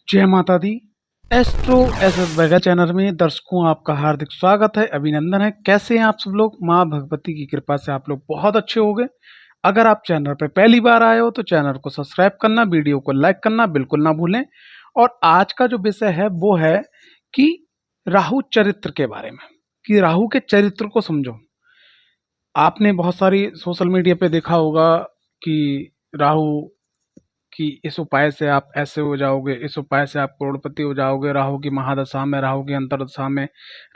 जय माता दी। Astro SS Baiga channel में दर्शकों आपका हार्दिक स्वागत है, अभिनंदन है। कैसे हैं आप सब लोग? माँ भगवती की कृपा से आप लोग बहुत अच्छे हो गए। अगर आप चैनल पर पहली बार आए हो तो चैनल को सब्सक्राइब करना, वीडियो को लाइक करना बिल्कुल ना भूलें। और आज का जो विषय है वो है कि राहु चरित्र के बारे में, कि राहु के चरित्र को समझो। आपने बहुत सारी सोशल मीडिया पे देखा होगा कि राहु कि इस उपाय से आप ऐसे हो जाओगे, इस उपाय से आप करोड़पति हो जाओगे, राहु की महादशा में, राहु की अंतर्दशा में,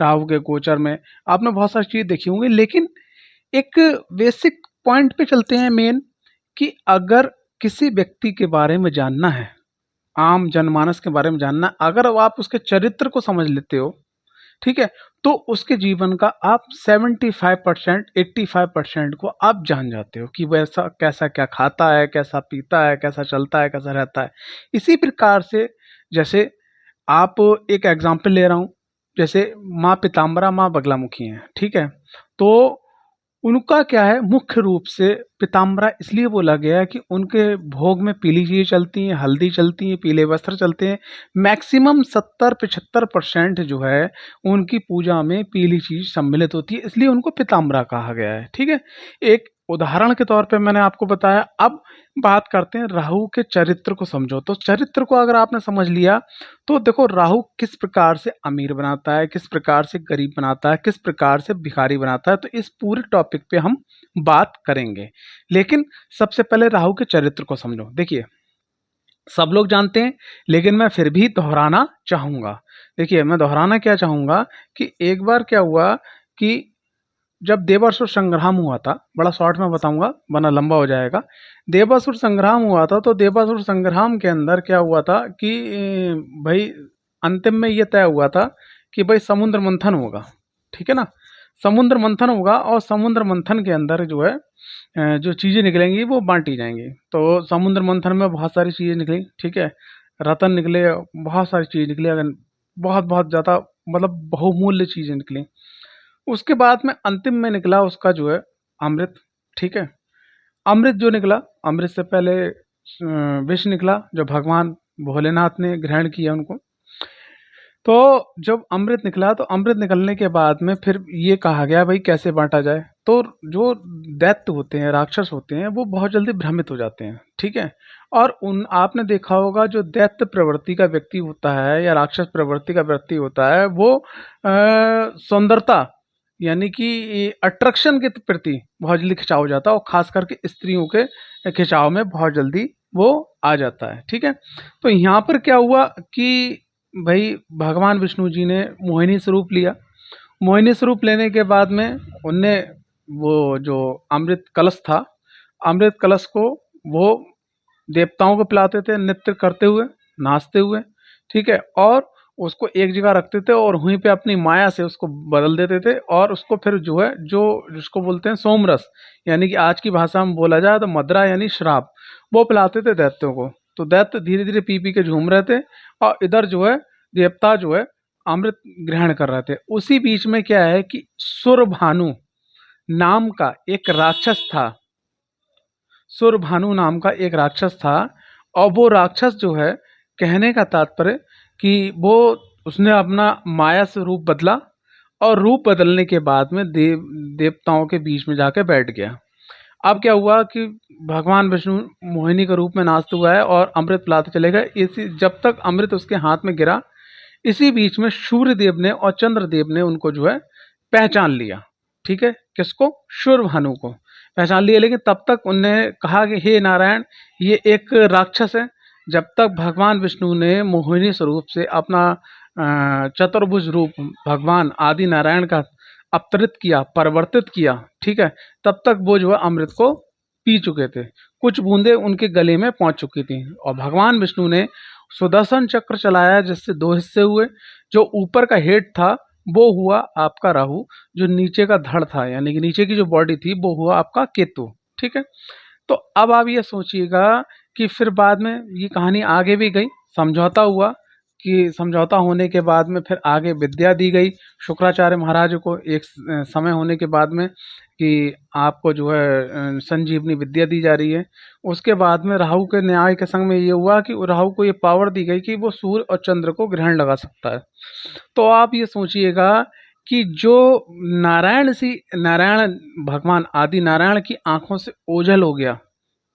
राहु के गोचर में। आपने बहुत सारी चीज़ देखी होंगी, लेकिन एक बेसिक पॉइंट पे चलते हैं मेन, कि अगर किसी व्यक्ति के बारे में जानना है, आम जनमानस के बारे में जानना, अगर आप उसके चरित्र को समझ लेते हो, ठीक है, तो उसके जीवन का आप 75% 85% को आप जान जाते हो कि वैसा कैसा क्या खाता है, कैसा पीता है, कैसा चलता है, कैसा रहता है। इसी प्रकार से जैसे आप, एक एग्जाम्पल ले रहा हूँ, जैसे माँ पीताम्बरा, माँ बगलामुखी हैं, ठीक है। तो उनका क्या है, मुख्य रूप से पीताम्बरा इसलिए बोला गया है कि उनके भोग में पीली चीजें चलती हैं, हल्दी चलती है, पीले वस्त्र चलते हैं। मैक्सिमम 70-75% जो है उनकी पूजा में पीली चीज सम्मिलित होती है, इसलिए उनको पीताम्बरा कहा गया है, ठीक है। एक उदाहरण के तौर पे मैंने आपको बताया। अब बात करते हैं राहु के चरित्र को समझो। तो चरित्र को अगर आपने समझ लिया तो देखो, राहु किस प्रकार से अमीर बनाता है, किस प्रकार से गरीब बनाता है, किस प्रकार से भिखारी बनाता है, तो इस पूरे टॉपिक पे हम बात करेंगे। लेकिन सबसे पहले राहु के चरित्र को समझो। देखिए, सब लोग जानते हैं, लेकिन मैं फिर भी दोहराना चाहूंगा। देखिए, मैं दोहराना क्या चाहूंगा कि एक बार क्या हुआ कि जब देवासुर संग्राम हुआ था, बड़ा शॉर्ट में बताऊंगा वरना लंबा हो जाएगा। देवासुर संग्राम हुआ था, तो देवासुर संग्राम के अंदर क्या हुआ था कि भाई अंतिम में ये तय हुआ था कि भाई समुद्र मंथन होगा, ठीक है ना। समुद्र मंथन होगा और समुद्र मंथन के अंदर जो है जो चीज़ें निकलेंगी वो बांटी जाएंगी। तो समुद्र मंथन में बहुत सारी चीज़ें निकली, ठीक है, रतन निकले, बहुत सारी चीज़ निकली, अगर बहुत बहुत ज़्यादा, मतलब बहुमूल्य चीज़ें निकली। उसके बाद में अंतिम में निकला उसका जो है अमृत, ठीक है। अमृत जो निकला, अमृत से पहले विष निकला जो भगवान भोलेनाथ ने ग्रहण किया उनको। तो जब अमृत निकला, तो अमृत निकलने के बाद में फिर ये कहा गया भाई कैसे बांटा जाए। तो जो दैत्य होते हैं, राक्षस होते हैं, वो बहुत जल्दी भ्रमित हो जाते हैं, ठीक है। और उन आपने देखा होगा जो दैत्य प्रवृत्ति का व्यक्ति होता है या राक्षस प्रवृत्ति का व्यक्ति होता है, वो सुंदरता यानी कि अट्रैक्शन के प्रति बहुत जल्दी खिंचाव हो जाता है, और खास करके स्त्रियों के खिंचाव में बहुत जल्दी वो आ जाता है, ठीक है। तो यहाँ पर क्या हुआ कि भाई भगवान विष्णु जी ने मोहिनी स्वरूप लिया। मोहिनी स्वरूप लेने के बाद में उनने वो जो अमृत कलश था, अमृत कलश को वो देवताओं को पिलाते थे, नृत्य करते हुए, नाचते हुए, ठीक है। और उसको एक जगह रखते थे और वहीं पे अपनी माया से उसको बदल देते थे, और उसको फिर जो है, जो जिसको बोलते हैं सोमरस, यानी कि आज की भाषा में बोला जाए तो मदरा यानी शराब, वो पिलाते थे दैत्यों को। तो दैत्य धीरे धीरे पी पी के झूम रहे थे, और इधर जो है देवता जो है अमृत ग्रहण कर रहे थे। उसी बीच में क्या है कि सुरभानु नाम का एक राक्षस था। सुरभानु नाम का एक राक्षस था, और वो राक्षस जो है, कहने का तात्पर्य कि वो उसने अपना माया से रूप बदला, और रूप बदलने के बाद में देवताओं के बीच में जाके बैठ गया। अब क्या हुआ कि भगवान विष्णु मोहिनी के रूप में नाचते हुआ है और अमृत पिलाते चले गए। इसी जब तक अमृत उसके हाथ में गिरा, इसी बीच में सूर्य देव ने और चंद्र देव ने उनको जो है पहचान लिया, ठीक है। किसको? शूरभानु को पहचान लिया। लेकिन तब तक उनने कहा कि हे नारायण, ये एक राक्षस है। जब तक भगवान विष्णु ने मोहिनी स्वरूप से अपना चतुर्भुज रूप भगवान आदि नारायण का अवतरित किया, परिवर्तित किया, ठीक है, तब तक वो जो है अमृत को पी चुके थे। कुछ बूंदे उनके गले में पहुंच चुकी थी, और भगवान विष्णु ने सुदर्शन चक्र चलाया, जिससे दो हिस्से हुए। जो ऊपर का हेड था वो हुआ आपका राहु, जो नीचे का धड़ था यानी कि नीचे की जो बॉडी थी वो हुआ आपका केतु, ठीक है। तो अब आप ये सोचिएगा कि फिर बाद में ये कहानी आगे भी गई, समझौता हुआ, कि समझौता होने के बाद में फिर आगे विद्या दी गई शुक्राचार्य महाराज को। एक समय होने के बाद में कि आपको जो है संजीवनी विद्या दी जा रही है। उसके बाद में राहु के न्याय के संग में ये हुआ कि राहु को ये पावर दी गई कि वो सूर्य और चंद्र को ग्रहण लगा सकता है। तो आप ये सोचिएगा कि जो नारायण भगवान आदि नारायण की आंखों से ओझल हो गया,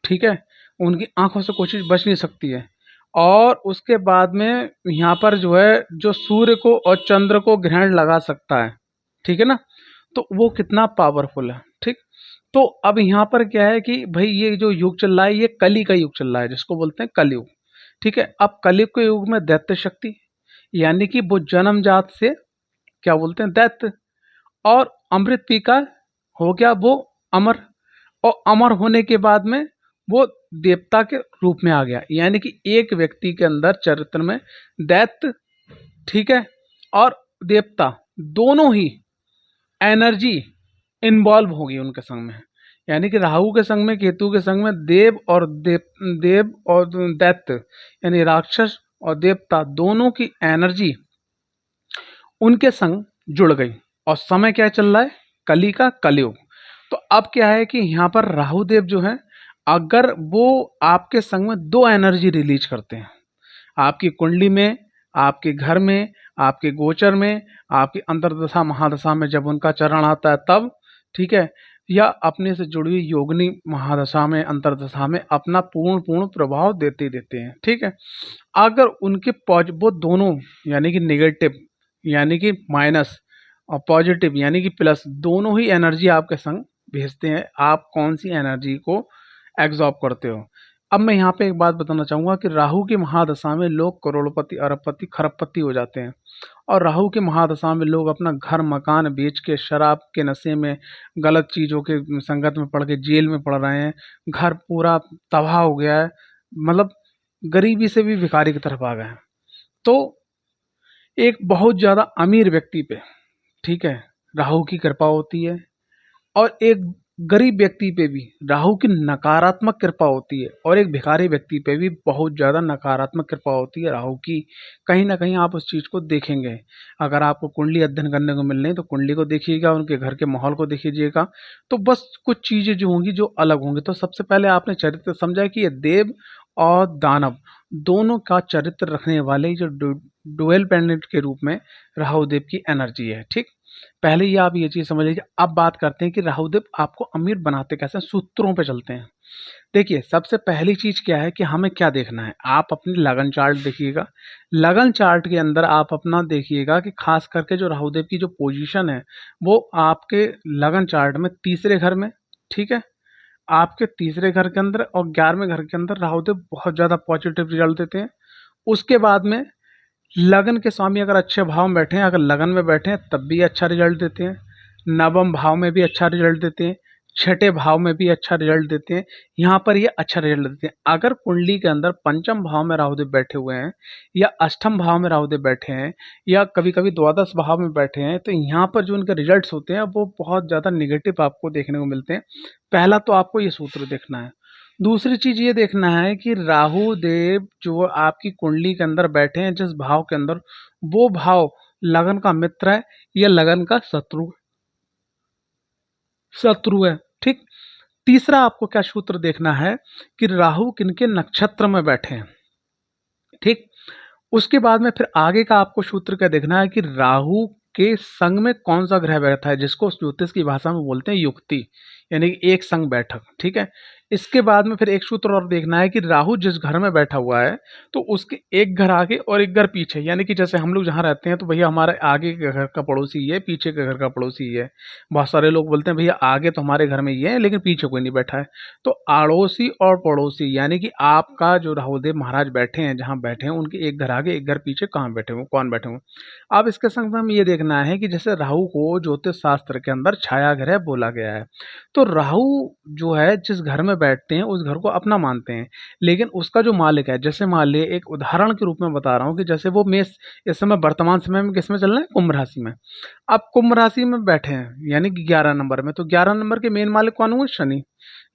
ठीक है, उनकी आंखों से कोई चीज बच नहीं सकती है। और उसके बाद में यहाँ पर जो है जो सूर्य को और चंद्र को ग्रहण लगा सकता है, ठीक है ना, तो वो कितना पावरफुल है। ठीक, तो अब यहाँ पर क्या है कि भाई ये जो युग चल रहा है ये कली का युग चल रहा है, जिसको बोलते हैं कलयुग। ठीक है, अब कलयुग के युग में दैत्य शक्ति, यानी कि वो जन्मजात से क्या बोलते हैं दैत्य, और अमृत पी का हो गया वो अमर, और अमर होने के बाद में वो देवता के रूप में आ गया। यानी कि एक व्यक्ति के अंदर चरित्र में दैत्य, ठीक है, और देवता दोनों ही एनर्जी इन्वॉल्व होगी उनके संग में। यानी कि राहु के संग में, केतु के संग में देव और दैत्य, यानी राक्षस और देवता दोनों की एनर्जी उनके संग जुड़ गई। और समय क्या चल रहा है, कली का कलयुग। तो अब क्या है कि यहाँ पर राहु देव जो है, अगर वो आपके संग में दो एनर्जी रिलीज करते हैं, आपकी कुंडली में, आपके घर में, आपके गोचर में, आपकी अंतर्दशा महादशा में जब उनका चरण आता है तब, ठीक है, या अपने से जुड़ी हुई योगिनी महादशा में, अंतर्दशा में अपना पूर्ण प्रभाव देते देते हैं। ठीक है, अगर उनके वो दोनों, यानी कि नेगेटिव यानी कि माइनस, और पॉजिटिव यानी कि प्लस, दोनों ही एनर्जी आपके संग भेजते हैं, आप कौन सी एनर्जी को एब्जॉर्ब करते हो। अब मैं यहाँ पे एक बात बताना चाहूँगा कि राहु की महादशा में लोग करोड़पति, अरबपति, खरबपति हो जाते हैं। और राहु की महादशा में लोग अपना घर मकान बेच के, शराब के नशे में, गलत चीज़ों के संगत में पड़ के जेल में पड़ रहे हैं, घर पूरा तबाह हो गया है, मतलब गरीबी से भी भिखारी की तरफ आ गए हैं। तो एक बहुत ज़्यादा अमीर व्यक्ति पे, ठीक है, राहु की कृपा होती है, और एक गरीब व्यक्ति पे भी राहु की नकारात्मक कृपा होती है, और एक भिखारी व्यक्ति पे भी बहुत ज़्यादा नकारात्मक कृपा होती है राहु की। कहीं ना कहीं आप उस चीज़ को देखेंगे। अगर आपको कुंडली अध्ययन करने को मिल रही है तो कुंडली को देखिएगा, उनके घर के माहौल को देखिएगा, तो बस कुछ चीज़ें जो होंगी जो अलग होंगी। तो सबसे पहले आपने चरित्र समझा कि ये देव और दानव दोनों का चरित्र रखने वाले जो डुअल प्लैनेट के रूप में राहु देव की एनर्जी है। ठीक, पहले ही आप ये चीज समझ लीजिए। अब बात करते हैं कि राहुदेव आपको अमीर बनाते कैसे, सूत्रों पे चलते हैं। देखिए, सबसे पहली चीज क्या है कि हमें क्या देखना है, आप अपनी लगन चार्ट देखिएगा। लगन चार्ट के अंदर आप अपना देखिएगा कि खास करके जो राहुदेव की जो पोजीशन है वो आपके लगन चार्ट में तीसरे घर में, ठीक है, आपके तीसरे घर के अंदर और 11वें घर के अंदर राहुदेव बहुत ज्यादा पॉजिटिव रिजल्ट देते हैं। उसके बाद में लगन के स्वामी अगर अच्छे भाव में बैठे हैं, अगर लगन में बैठे हैं तब भी अच्छा रिजल्ट देते हैं, नवम भाव में भी अच्छा रिजल्ट देते हैं, छठे भाव में भी अच्छा रिजल्ट देते हैं। यहाँ पर ये अच्छा रिजल्ट देते हैं। अगर कुंडली के अंदर पंचम भाव में राहुदेव बैठे हुए हैं, या अष्टम भाव में राहुदेव बैठे हैं, या कभी कभी द्वादश भाव में बैठे हैं, तो यहाँ पर जो इनके रिजल्ट्स होते हैं वो बहुत ज़्यादा निगेटिव आपको देखने को मिलते हैं। पहला तो आपको ये सूत्र देखना है। दूसरी चीज ये देखना है कि राहु देव जो आपकी कुंडली के अंदर बैठे हैं, जिस भाव के अंदर, वो भाव लगन का मित्र है या लगन का शत्रु है। ठीक, तीसरा आपको क्या सूत्र देखना है कि राहु किनके नक्षत्र में बैठे हैं। ठीक, उसके बाद में फिर आगे का आपको सूत्र क्या देखना है कि राहु के संग में कौन सा ग्रह बैठा है, जिसको ज्योतिष की भाषा में बोलते हैं युक्ति, यानी कि एक संग बैठक। ठीक है, इसके बाद में फिर एक सूत्र और देखना है कि राहु जिस घर में बैठा हुआ है तो उसके एक घर आगे और एक घर पीछे, यानी कि जैसे हम लोग जहाँ रहते हैं तो भैया हमारे आगे के घर का पड़ोसी ये, पीछे के घर का पड़ोसी ये। बहुत सारे लोग बोलते हैं भैया आगे तो हमारे घर में ये है लेकिन पीछे कोई नहीं बैठा है। तो अड़ोसी और पड़ोसी, यानी कि आपका जो राहुदेव महाराज बैठे हैं, जहाँ बैठे हैं, उनके एक घर आगे एक घर पीछे कहाँ बैठे हुए, कौन बैठे हुए। अब इसके संग में हमें ये देखना है कि जैसे राहु को ज्योतिष शास्त्र के अंदर छाया ग्रह बोला गया है, तो राहु जो है जिस घर में बैठते हैं उस घर को अपना मानते हैं, लेकिन उसका जो मालिक है, जैसे मान लिया एक उदाहरण के रूप में बता रहा हूँ कि जैसे वो मेष इस समय वर्तमान समय में किस में चल रहे हैं, कुंभ राशि में। अब कुंभ राशि में बैठे हैं यानी कि 11 नंबर में, तो 11 नंबर के मेन मालिक कौन हुए, शनि।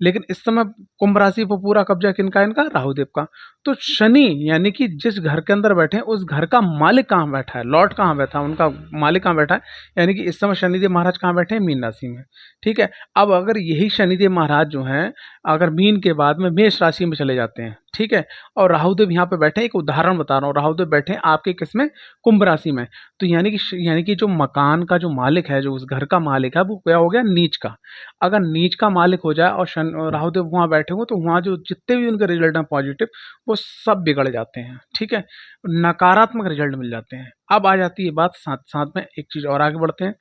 लेकिन इस समय कुंभ राशि पर पूरा कब्जा किनका है? इनका राहु देव का। तो शनि यानी कि जिस घर के अंदर बैठे हैं उस घर का मालिक कहाँ बैठा है, लॉर्ड कहाँ बैठा है, उनका मालिक कहाँ बैठा है, यानी कि इस समय शनिदेव महाराज कहाँ बैठे हैं? मीन राशि में। ठीक है, अब अगर यही शनिदेव महाराज जो हैं अगर मीन के बाद में मेष राशि में चले जाते हैं, ठीक है, और राहुदेव यहाँ पे बैठे हैं, एक उदाहरण बता रहा हूँ, राहुदेव बैठे हैं आपके किसमें? कुंभ राशि में। तो यानी कि जो मकान का जो मालिक है, जो उस घर का मालिक है, वो क्या हो गया? नीच का। अगर नीच का मालिक हो जाए और राहुदेव वहाँ बैठे हो, तो वहाँ जो जितने भी उनके रिजल्ट हैं पॉजिटिव, वो सब बिगड़ जाते हैं। ठीक है, नकारात्मक रिजल्ट मिल जाते हैं। अब आ जाती है बात, साथ साथ में एक चीज और आगे बढ़ते हैं।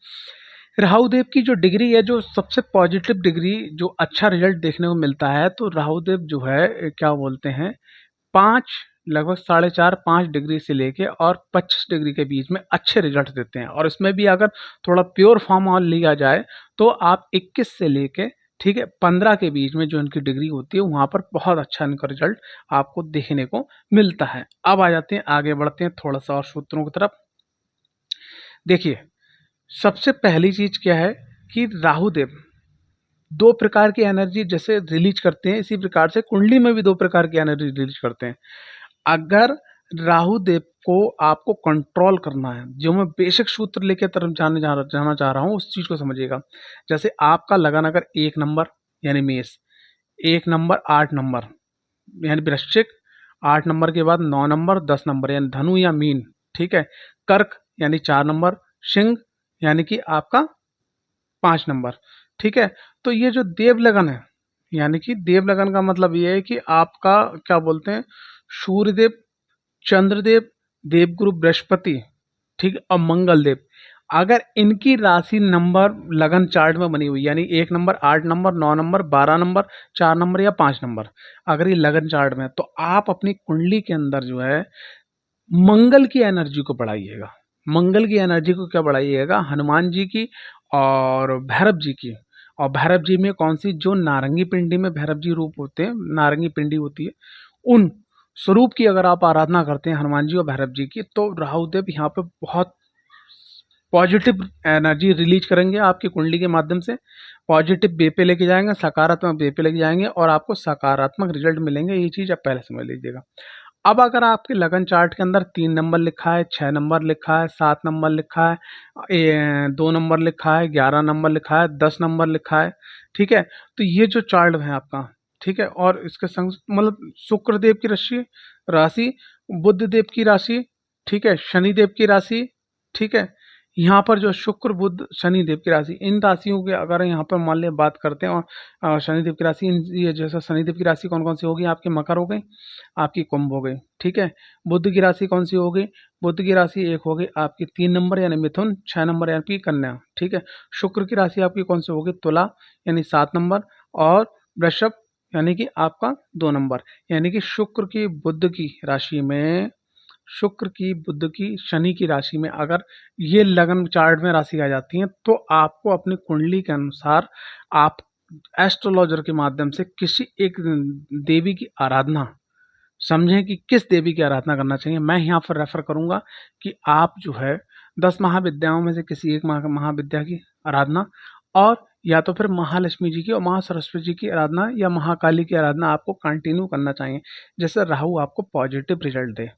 राहुदेव की जो डिग्री है, जो सबसे पॉजिटिव डिग्री, जो अच्छा रिजल्ट देखने को मिलता है, तो राहुदेव जो है क्या बोलते हैं, 5 लगभग 4.5-5 डिग्री से लेके और 25 डिग्री के बीच में अच्छे रिजल्ट देते हैं। और इसमें भी अगर थोड़ा प्योर फॉर्म और लिया जाए तो आप 21 से लेके, ठीक है, 15 के बीच में जो इनकी डिग्री होती है वहाँ पर बहुत अच्छा इनका रिजल्ट आपको देखने को मिलता है। अब आ जाते हैं, आगे बढ़ते हैं थोड़ा सा और सूत्रों की तरफ। देखिए, सबसे पहली चीज क्या है कि राहु देव 2 प्रकार की एनर्जी जैसे रिलीज करते हैं, इसी प्रकार से कुंडली में भी 2 प्रकार की एनर्जी रिलीज करते हैं। अगर राहु देव को आपको कंट्रोल करना है, जो मैं बेसिक सूत्र लेके तरफ जाना चाह रहा हूँ, उस चीज को समझिएगा। जैसे आपका लगन अगर 1 नंबर यानी मेष, 1 नंबर 8 नंबर यानी वृश्चिक, 8 नंबर के बाद 9 नंबर 10 नंबर यानी धनु या मीन, ठीक है, कर्क यानी 4 नंबर, सिंह यानी कि आपका 5 नंबर, ठीक है। तो ये जो देव लगन है, यानी कि देव लगन का मतलब ये है कि आपका क्या बोलते हैं, सूर्यदेव, चंद्रदेव, देवगुरु बृहस्पति, ठीक है, और मंगल देव, अगर इनकी राशि नंबर लगन चार्ट में बनी हुई, यानी 1 number 8 number 9 number 12 number 4 number या 5 नंबर, अगर ये लगन चार्ट में है, तो आप अपनी कुंडली के अंदर जो है मंगल की एनर्जी को बढ़ाइएगा। मंगल की एनर्जी को क्या बढ़ाइएगा? हनुमान जी की और भैरव जी की। और भैरव जी में कौन सी? जो नारंगी पिंडी में भैरव जी रूप होते हैं, नारंगी पिंडी होती है, उन स्वरूप की अगर आप आराधना करते हैं हनुमान जी और भैरव जी की, तो राहुदेव यहाँ पे बहुत पॉजिटिव एनर्जी रिलीज करेंगे आपकी कुंडली के माध्यम से, पॉजिटिव वे पे लेके जाएंगे, सकारात्मक वे पे लेके जाएंगे और आपको सकारात्मक रिजल्ट मिलेंगे। ये चीज आप पहले समझ लीजिएगा। अब अगर आपके लगन चार्ट के अंदर 3 नंबर लिखा है, 6 नंबर लिखा है, 7 नंबर लिखा है, 2 नंबर लिखा है, 11 नंबर लिखा है, 10 नंबर लिखा है, ठीक है, तो ये जो चार्ट है आपका, ठीक है, और इसके संग मतलब शुक्र देव की राशि, बुध देव की राशि, ठीक है, शनि देव की राशि, ठीक है, यहाँ पर जो शुक्र बुध शनि देव की राशि, इन राशियों के अगर यहाँ पर मान लिया बात करते हैं, और शनि देव की राशि, ये जैसा शनि देव की राशि कौन कौन सी होगी? आपकी मकर हो गई, आपकी कुंभ हो गई, ठीक है। बुध की राशि कौन सी हो गई? बुध की राशि एक हो गई आपकी 3 नंबर यानी मिथुन, 6 नंबर यानी कन्या, ठीक है। शुक्र की राशि आपकी कौन सी होगी? तुला यानी 7 नंबर, और वृषभ यानी कि आपका 2 नंबर, यानी कि शुक्र की बुध की राशि में, शुक्र की बुध की शनि की राशि में अगर ये लगन चार्ट में राशि आ जाती है, तो आपको अपनी कुंडली के अनुसार आप एस्ट्रोलॉजर के माध्यम से किसी एक देवी की आराधना, समझें कि किस देवी की आराधना करना चाहिए। मैं यहाँ पर रेफर करूँगा कि आप जो है 10 महाविद्याओं में से किसी एक महाविद्या की आराधना, और या तो फिर महालक्ष्मी जी की और महासरस्वती जी की आराधना या महाकाली की आराधना आपको कंटिन्यू करना चाहिए, जिससे राहु आपको पॉजिटिव रिजल्ट दे।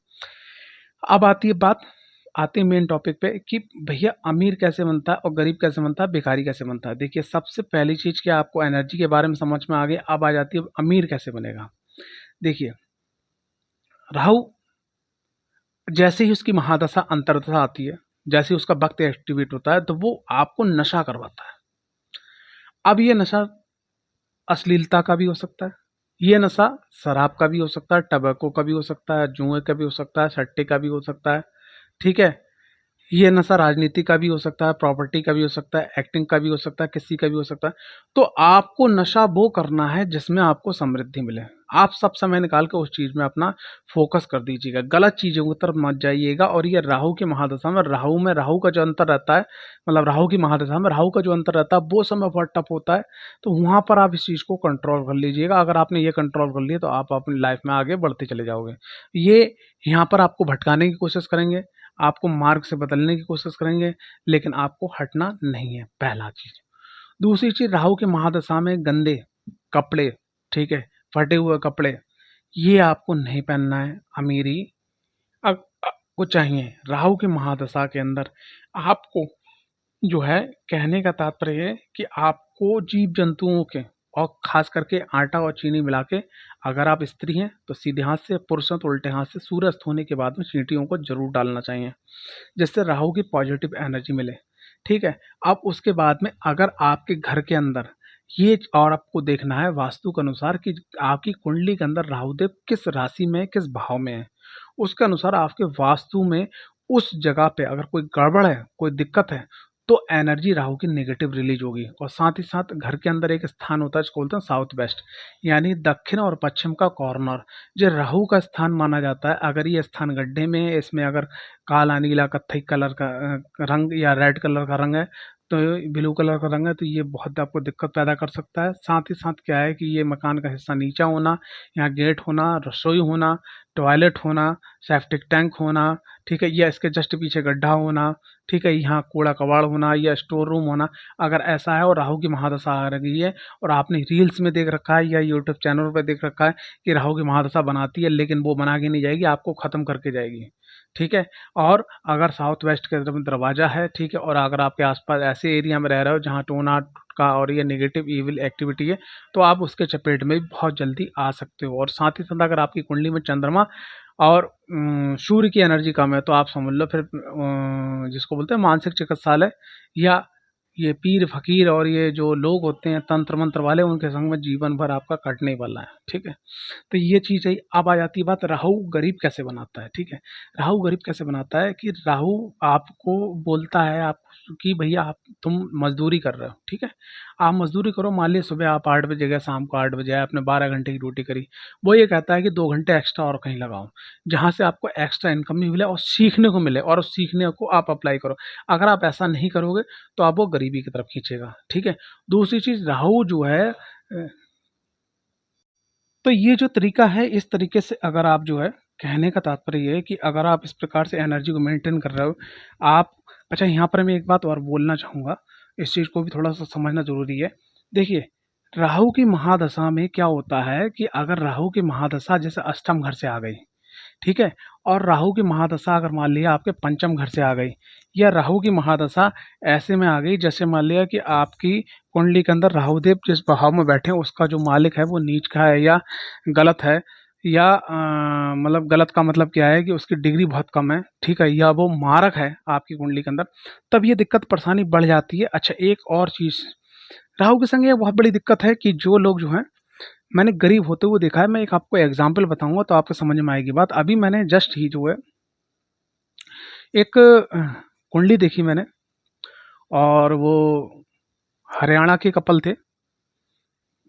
अब आती है मेन टॉपिक पे कि भैया अमीर कैसे बनता है और गरीब कैसे बनता है, भिखारी कैसे बनता है। देखिए, सबसे पहली चीज क्या आपको एनर्जी के बारे में समझ में आ गई। अब आ जाती है अमीर कैसे बनेगा। देखिए, राहु जैसे ही उसकी महादशा अंतर्दशा आती है, जैसे ही उसका वक्त एक्टिवेट होता है, तो वो आपको नशा करवाता है। अब ये नशा अश्लीलता का भी हो सकता है, ये नशा शराब का भी हो सकता है, टबैको का भी हो सकता है, जुए का भी हो सकता है, सट्टे का भी हो सकता है, ठीक है। ये नशा राजनीति का भी हो सकता है, प्रॉपर्टी का भी हो सकता है, एक्टिंग का भी हो सकता है, किसी का भी हो सकता है। तो आपको नशा वो करना है जिसमें आपको समृद्धि मिले। आप सब समय निकाल के उस चीज में अपना फोकस कर दीजिएगा, गलत चीजों की तरफ मत जाइएगा। और ये राहु की महादशा में राहु का जो अंतर रहता है, मतलब राहु की महादशा में राहु का जो अंतर रहता है, वो समय बहुत टफ होता है। तो वहां पर आप इस चीज को कंट्रोल कर लीजिएगा। अगर आपने ये कंट्रोल कर लिया तो आप अपनी लाइफ में आगे बढ़ते चले जाओगे। ये यहाँ पर आपको भटकाने की कोशिश करेंगे, आपको मार्ग से बदलने की कोशिश करेंगे, लेकिन आपको हटना नहीं है, पहला चीज। दूसरी चीज, राहु के महादशा में गंदे कपड़े, ठीक है, फटे हुए कपड़े, ये आपको नहीं पहनना है। अमीरी आपको चाहिए। राहु की महादशा के अंदर आपको जो है, कहने का तात्पर्य है कि आपको जीव जंतुओं के और खास करके आटा और चीनी मिला के, अगर आप स्त्री हैं तो सीधे हाथ से, पुरुष हैं तो उल्टे हाथ से सूर्यास्त होने के बाद में चींटियों को जरूर डालना चाहिए, जिससे राहु की पॉजिटिव एनर्जी मिले। ठीक है। अब उसके बाद में अगर आपके घर के अंदर ये, और आपको देखना है वास्तु के अनुसार कि आपकी कुंडली के अंदर राहुदेव किस राशि में, किस भाव में है, उसके अनुसार आपके वास्तु में उस जगह पे अगर कोई गड़बड़ है, कोई दिक्कत है, तो एनर्जी राहु की नेगेटिव रिलीज होगी। और साथ ही साथ घर के अंदर एक स्थान होता है जिसको बोलते हैं साउथ वेस्ट, यानी दक्षिण और पश्चिम का कॉर्नर, जो राहु का स्थान माना जाता है। अगर ये स्थान गड्ढे में है, इसमें अगर काला नीला कत्थई कलर का रंग या रेड कलर का रंग है, तो ब्लू कलर का रंग है, तो ये बहुत आपको दिक्कत पैदा कर सकता है। साथ ही साथ क्या है कि ये मकान का हिस्सा नीचा होना, यहाँ गेट होना, रसोई होना, टॉयलेट होना, सेप्टिक टैंक होना, ठीक है, या इसके जस्ट पीछे गड्ढा होना, ठीक है, यहाँ कूड़ा कबाड़ होना या स्टोर रूम होना, अगर ऐसा है और राहु की महादशा आ रही है और आपने रील्स में देख रखा है या यूट्यूब चैनल पर देख रखा है कि राहु की महादशा बनाती है, लेकिन वो बना के नहीं जाएगी, आपको ख़त्म करके जाएगी। ठीक है। और अगर साउथ वेस्ट के तरफ दरवाज़ा है, ठीक है, और अगर आपके आसपास ऐसे एरिया में रह रहे हो जहाँ टोना का और ये नेगेटिव इविल एक्टिविटी है, तो आप उसके चपेट में भी बहुत जल्दी आ सकते हो। और साथ ही साथ अगर आपकी कुंडली में चंद्रमा और सूर्य की एनर्जी कम है, तो आप समझ लो फिर जिसको बोलते हैं मानसिक चिकित्सालय, या ये पीर फकीर और ये जो लोग होते हैं तंत्र मंत्र वाले, उनके संग में जीवन भर आपका कटने वाला है। ठीक है। तो ये चीज़ है। अब आ जाती है बात, राहु गरीब कैसे बनाता है। ठीक है। राहु गरीब कैसे बनाता है कि राहु आपको बोलता है आप कि भैया आप, तुम मजदूरी कर रहे हो, ठीक है, आप मजदूरी करो। मान लीजिए सुबह आप 8 बजे गए, शाम को 8 बजे आए, आपने 12 घंटे की ड्यूटी करी। वो ये कहता है कि 2 घंटे एक्स्ट्रा और कहीं लगाओ, जहाँ से आपको एक्स्ट्रा इनकम भी मिले और सीखने को मिले, और उस सीखने को आप अप्लाई करो। अगर आप ऐसा नहीं करोगे तो आप वो गरीबी की तरफ खींचेगा। ठीक है। दूसरी चीज़, राहु जो है तो ये जो तरीका है, इस तरीके से अगर आप जो है, कहने का तात्पर्य ये है कि अगर आप इस प्रकार से एनर्जी को मेंटेन कर रहे हो आप। अच्छा, यहाँ पर मैं एक बात और बोलना चाहूँगा, इस चीज़ को भी थोड़ा सा समझना ज़रूरी है। देखिए, राहु की महादशा में क्या होता है कि अगर राहु की महादशा जैसे अष्टम घर से आ गई, ठीक है, और राहु की महादशा अगर मान लिया आपके पंचम घर से आ गई, या राहु की महादशा ऐसे में आ गई जैसे मान लिया कि आपकी कुंडली के अंदर राहुदेव जिस भाव में बैठे हैं उसका जो मालिक है वो नीच का है या गलत है, या मतलब गलत का मतलब क्या है कि उसकी डिग्री बहुत कम है, ठीक है, या वो मारक है आपकी कुंडली के अंदर, तब ये दिक्कत परेशानी बढ़ जाती है। अच्छा, एक और चीज़ राहु के संग ये बहुत बड़ी दिक्कत है कि जो लोग जो हैं, मैंने गरीब होते हुए देखा है। मैं एक आपको एग्जाम्पल बताऊंगा तो आपको समझ में आएगी बात। अभी मैंने जस्ट ही जो है एक कुंडली देखी मैंने, और वो हरियाणा के कपल थे,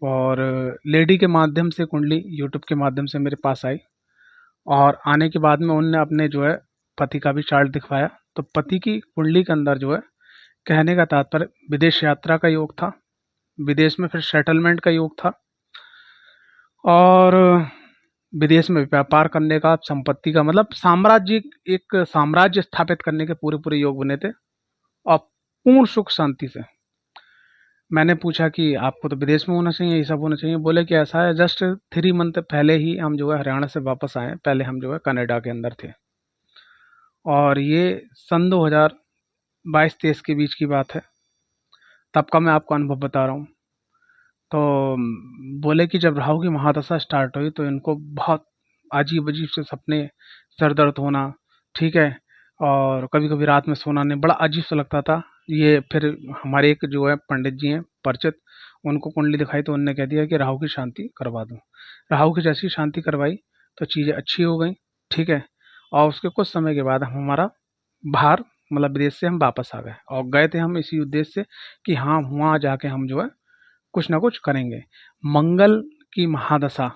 और लेडी के माध्यम से कुंडली यूट्यूब के माध्यम से मेरे पास आई, और आने के बाद में उनने अपने जो है पति का भी चार्ट दिखवाया। तो पति की कुंडली के अंदर जो है, कहने का तात्पर्य विदेश यात्रा का योग था, विदेश में फिर सेटलमेंट का योग था, और विदेश में व्यापार करने का, संपत्ति का, मतलब साम्राज्य, एक साम्राज्य स्थापित करने के पूरे पूरे योग बने थे, और पूर्ण सुख शांति से। मैंने पूछा कि आपको तो विदेश में होना चाहिए, ये सब होना चाहिए। बोले कि ऐसा है, जस्ट 3 मंथ पहले ही हम जो है हरियाणा से वापस आए हैं, पहले हम जो है कनाडा के अंदर थे, और ये सन 2022-23 के बीच की बात है, तब का मैं आपको अनुभव बता रहा हूँ। तो बोले कि जब राहु की महादशा स्टार्ट हुई तो इनको बहुत अजीब अजीब से सपने, सर दर्द होना, ठीक है, और कभी कभी रात में सोना नहीं, बड़ा अजीब सा लगता था ये। फिर हमारे एक जो है पंडित जी हैं परिचित, उनको कुंडली दिखाई तो उनने कह दिया कि राहु की शांति करवा दूँ। राहु की जैसी शांति करवाई तो चीज़ें अच्छी हो गई, ठीक है, और उसके कुछ समय के बाद हमारा बाहर, मतलब विदेश से हम वापस आ गए, और गए थे हम इसी उद्देश्य से कि हाँ, वहाँ जाके हम जो है कुछ ना कुछ करेंगे। मंगल की महादशा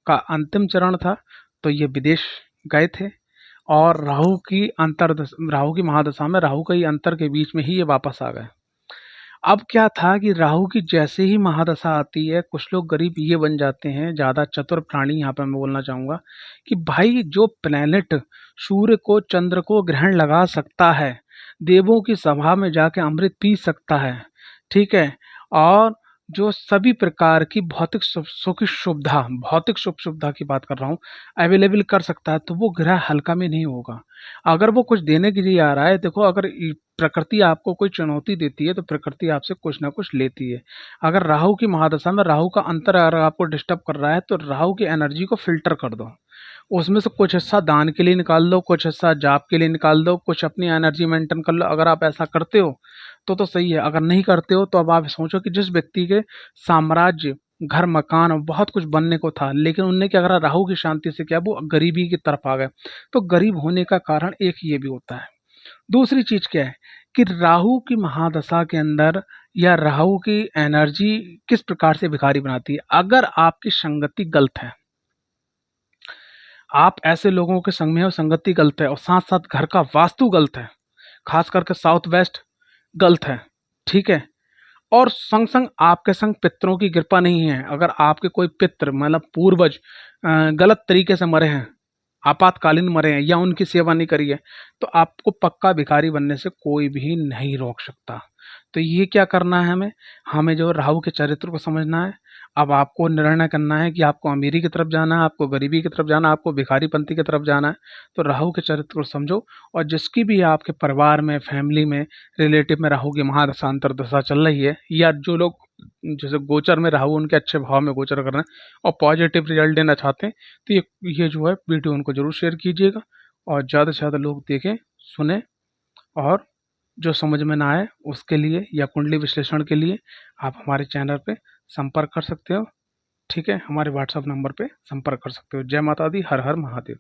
का अंतिम चरण था, तो ये विदेश गए थे, और राहु की महादशा में राहु का ही अंतर के बीच में ही ये वापस आ गए। अब क्या था कि राहु की जैसे ही महादशा आती है, कुछ लोग गरीब ये बन जाते हैं, ज़्यादा चतुर प्राणी, यहाँ पर मैं बोलना चाहूँगा कि भाई जो प्लेनेट सूर्य को, चंद्र को ग्रहण लगा सकता है, देवों की सभा में जाके अमृत पी सकता है, ठीक है, और जो सभी प्रकार की भौतिक सुख सुविधा की बात कर रहा हूँ, अवेलेबल कर सकता है, तो वो ग्रह हल्का में नहीं होगा। अगर वो कुछ देने के लिए आ रहा है, देखो अगर प्रकृति आपको कोई चुनौती देती है तो प्रकृति आपसे कुछ ना कुछ लेती है। अगर राहु की महादशा में राहु का अंतर अगर आपको डिस्टर्ब कर रहा है, तो राहु की एनर्जी को फिल्टर कर दो। उसमें से कुछ हिस्सा दान के लिए निकाल दो, कुछ हिस्सा जाप के लिए निकाल दो, कुछ अपनी एनर्जी मेंटेन कर लो। अगर आप ऐसा करते हो तो सही है। अगर नहीं करते हो तो अब आप सोचो कि जिस व्यक्ति के साम्राज्य, घर, मकान और बहुत कुछ बनने को था, लेकिन उनने क्या करा, राहु की शांति से क्या वो गरीबी की तरफ आ गए। तो गरीब होने का कारण एक ये भी होता है। दूसरी चीज क्या है कि राहु की महादशा के अंदर या राहु की एनर्जी किस प्रकार से भिखारी बनाती है। अगर आपकी संगति गलत है, आप ऐसे लोगों के संग में हो, संगति गलत है, और साथ साथ घर का वास्तु गलत है, खास करके साउथ वेस्ट गलत है, ठीक है, और संग संग आपके संग पितरों की कृपा नहीं है, अगर आपके कोई पितर मतलब पूर्वज गलत तरीके से मरे हैं, आपातकालीन मरे हैं, या उनकी सेवा नहीं करी है, तो आपको पक्का भिखारी बनने से कोई भी नहीं रोक सकता। तो ये क्या करना है, हमें हमें जो राहु के चरित्र को समझना है। अब आपको निर्णय करना है कि आपको अमीरी की तरफ जाना है, आपको गरीबी की तरफ जाना है, आपको भिखारीपंथी की तरफ जाना है। तो राहु के चरित्र को समझो, और जिसकी भी आपके परिवार में, फैमिली में, रिलेटिव में राहु की महादशा अंतर्दशा चल रही है, या जो लोग जैसे गोचर में राहु उनके अच्छे भाव में गोचर कर रहे हैं और पॉजिटिव रिजल्ट देना चाहते हैं, तो ये जो है वीडियो उनको जरूर शेयर कीजिएगा, और ज़्यादा से ज़्यादा लोग देखें, सुने, और जो समझ में ना आए उसके लिए या कुंडली विश्लेषण के लिए आप हमारे चैनल पे संपर्क कर सकते हो। ठीक है, हमारे व्हाट्सएप नंबर पे संपर्क कर सकते हो। जय माता दी, हर हर महादेव।